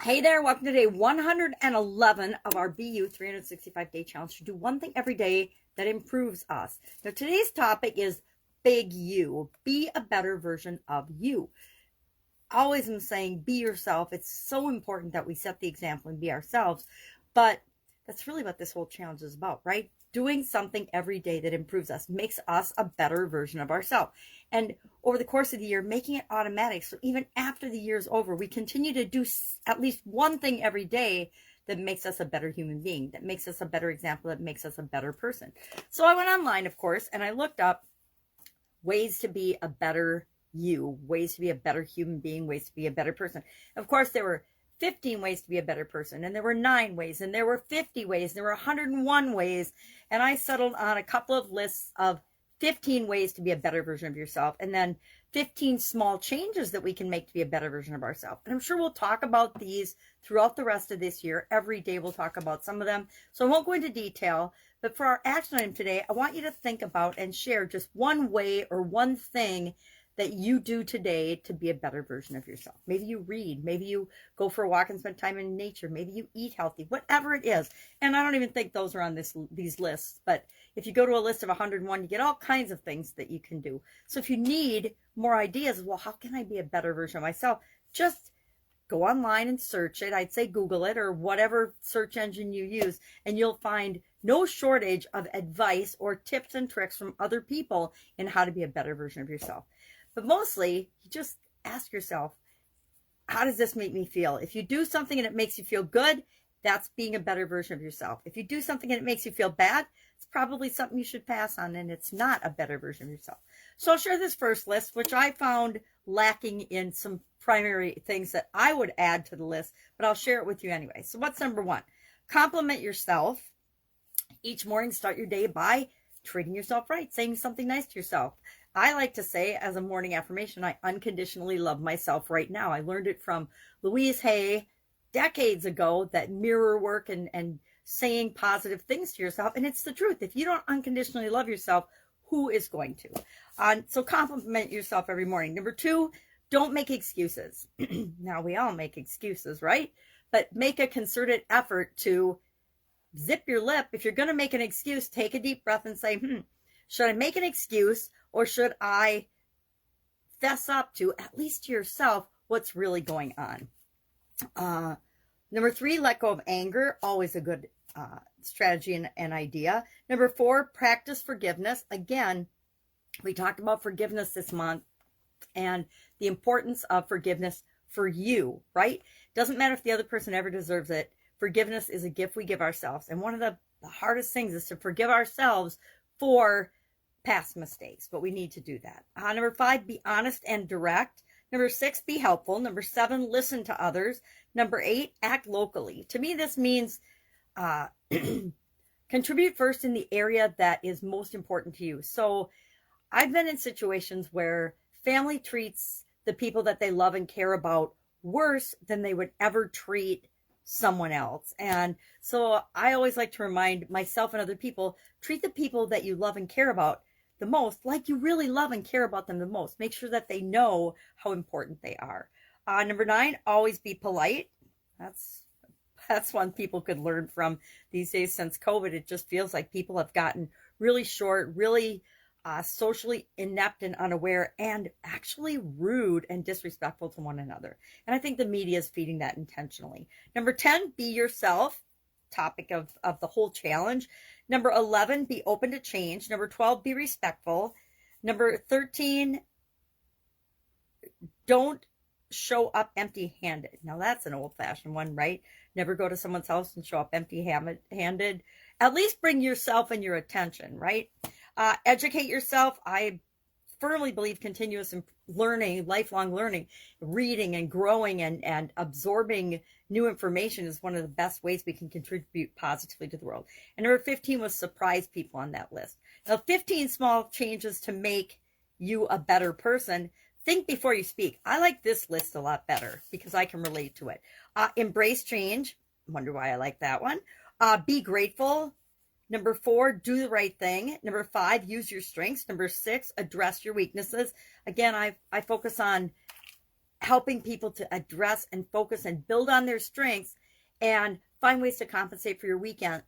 Hey there, welcome to day 111 of our BU 365-day challenge to do one thing every day that improves us. Now, today's topic is big you. Be a better version of you. Always am saying be yourself. It's so important that we set the example and be ourselves. But that's really what this whole challenge is about, right? Doing something every day that improves us, makes us a better version of ourselves. And over the course of the year, making it automatic. So even after the year is over, we continue to do at least one thing every day that makes us a better human being, that makes us a better example, that makes us a better person. So I went online, of course, and I looked up ways to be a better you, ways to be a better human being, ways to be a better person. Of course, there were 15 ways to be a better person, and there were 9 ways, and there were 50 ways, and there were 101 ways, and I settled on a couple of lists of 15 ways to be a better version of yourself, and then 15 small changes that we can make to be a better version of ourselves. And I'm sure we'll talk about these throughout the rest of this year. Every day we'll talk about some of them, so I won't go into detail, but for our action item today, I want you to think about and share just one way or one thing that you do today to be a better version of yourself. Maybe you read, maybe you go for a walk and spend time in nature, maybe you eat healthy, whatever it is. And I don't even think those are on these lists, but if you go to a list of 101, you get all kinds of things that you can do. So if you need more ideas, well, how can I be a better version of myself? Just go online and search it. I'd say Google it or whatever search engine you use, and you'll find no shortage of advice or tips and tricks from other people in how to be a better version of yourself. But mostly, you just ask yourself, how does this make me feel? If you do something and it makes you feel good, that's being a better version of yourself. If you do something and it makes you feel bad, it's probably something you should pass on, and it's not a better version of yourself. So I'll share this first list, which I found lacking in some primary things that I would add to the list, but I'll share it with you anyway. So what's number 1? Compliment yourself. Each morning, start your day by treating yourself right, saying something nice to yourself. I like to say as a morning affirmation, I unconditionally love myself right now. I learned it from Louise Hay decades ago, that mirror work and saying positive things to yourself. And it's the truth. If you don't unconditionally love yourself, who is going to? So compliment yourself every morning. Number 2, don't make excuses. Now, we all make excuses, right? But make a concerted effort to zip your lip. If you're going to make an excuse, take a deep breath and say, should I make an excuse, or should I fess up to, at least to yourself, what's really going on? Number 3, let go of anger. Always a good strategy and idea. Number 4, practice forgiveness. Again, we talked about forgiveness this month and the importance of forgiveness for you, right? Doesn't matter if the other person ever deserves it. Forgiveness is a gift we give ourselves. And one of the hardest things is to forgive ourselves for past mistakes, but we need to do that. Number 5, be honest and direct. Number 6, be helpful. Number 7, listen to others. Number 8, act locally. To me, this means contribute first in the area that is most important to you. So I've been in situations where family treats the people that they love and care about worse than they would ever treat someone else. And so I always like to remind myself and other people, treat the people that you love and care about the most like you really love and care about them the most. Make sure that they know how important they are. Number 9, always be polite. That's one people could learn from these days. Since COVID, it just feels like people have gotten really short, really socially inept and unaware, and actually rude and disrespectful to one another. And I think the media is feeding that intentionally. Number 10, be yourself. Topic of the whole challenge. Number 11, be open to change. Number 12, be respectful. Number 13, don't show up empty-handed. Now, that's an old-fashioned one, right? Never go to someone's house and show up empty-handed. At least bring yourself and your attention, right? Educate yourself. I firmly believe continuous learning, lifelong learning, reading and growing and absorbing new information is one of the best ways we can contribute positively to the world. And number 15 was surprise people on that list. Now, 15 small changes to make you a better person. Think before you speak. I like this list a lot better because I can relate to it. Embrace change. Wonder why I like that one. Be grateful. Number 4, do the right thing. Number 5, use your strengths. Number 6, address your weaknesses. Again, I focus on helping people to address and focus and build on their strengths and find ways to compensate for your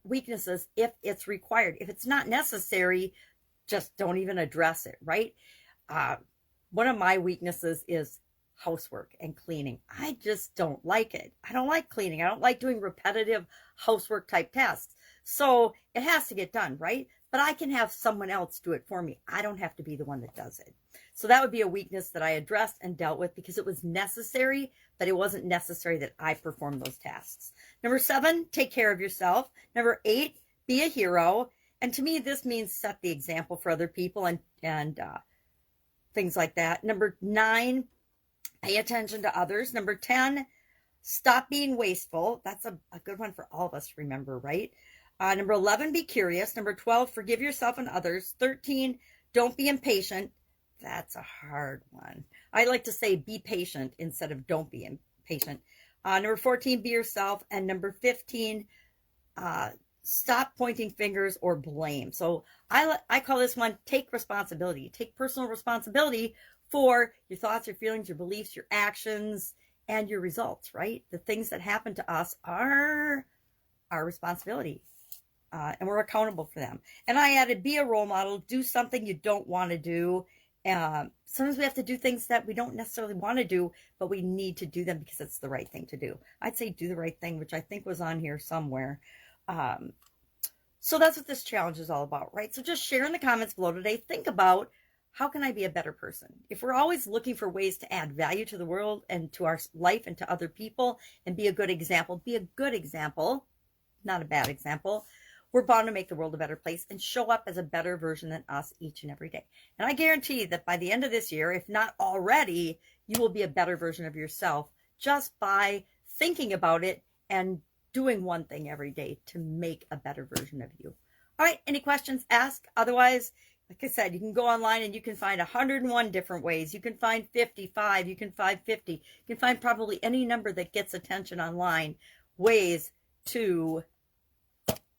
weaknesses if it's required. If it's not necessary, just don't even address it, right? One of my weaknesses is housework and cleaning. I just don't like it. I don't like cleaning. I don't like doing repetitive housework type tasks. So it has to get done, right? But I can have someone else do it for me. I don't have to be the one that does it. So that would be a weakness that I addressed and dealt with because it was necessary, but it wasn't necessary that I perform those tasks. Number 7, take care of yourself. Number 8, be a hero. And to me, this means set the example for other people and things like that. Number 9, pay attention to others. Number 10, stop being wasteful. That's a good one for all of us to remember, right? Number 11, be curious. Number 12, forgive yourself and others. 13, don't be impatient. That's a hard one. I like to say be patient instead of don't be impatient. Number 14, be yourself. And number 15, stop pointing fingers or blame. So I call this one, take responsibility. Take personal responsibility for your thoughts, your feelings, your beliefs, your actions, and your results, right? The things that happen to us are our responsibility. And we're accountable for them. And I added, be a role model, do something you don't want to do. Sometimes we have to do things that we don't necessarily want to do, but we need to do them because it's the right thing to do. I'd say do the right thing, which I think was on here somewhere. So that's what this challenge is all about, right? So just share in the comments below today. Think about, how can I be a better person? If we're always looking for ways to add value to the world and to our life and to other people and be a good example, not a bad example, we're bound to make the world a better place and show up as a better version than us each and every day. And I guarantee that by the end of this year, if not already, you will be a better version of yourself just by thinking about it and doing one thing every day to make a better version of you. All right, any questions? Ask. Otherwise, like I said, you can go online and you can find 101 different ways. You can find 55. You can find 50. You can find probably any number that gets attention online, ways to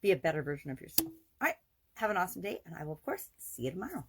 be a better version of yourself. All right, have an awesome day, and I will, of course, see you tomorrow.